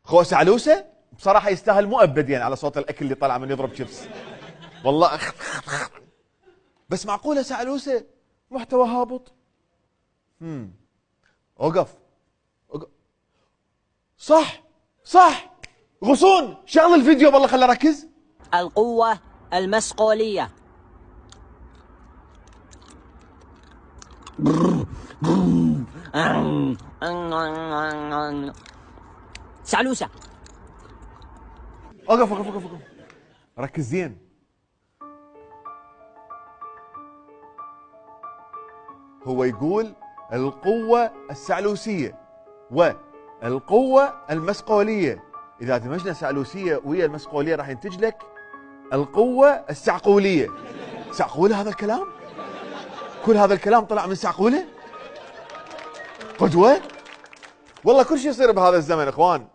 خو سعلوسه بصراحه يستاهل مؤبد يعني على صوت الاكل اللي طلع من يضرب شيبس والله. بس معقوله سعلوسه محتوى هابط؟ اوقف. صح غصون شغل الفيديو والله خلي اركز. القوة المسقولية. سعلوسة. اوقف ركز زين. هو يقول القوة السعلوسية والقوة المسقولية، إذا دمجنا سعلوسية ويا المسقولية راح ينتج لك القوة السعقولية. سعقولة هذا الكلام؟ كل هذا الكلام طلع من سعقولة؟ قدوة؟ والله كل شيء يصير بهذا الزمن اخوان.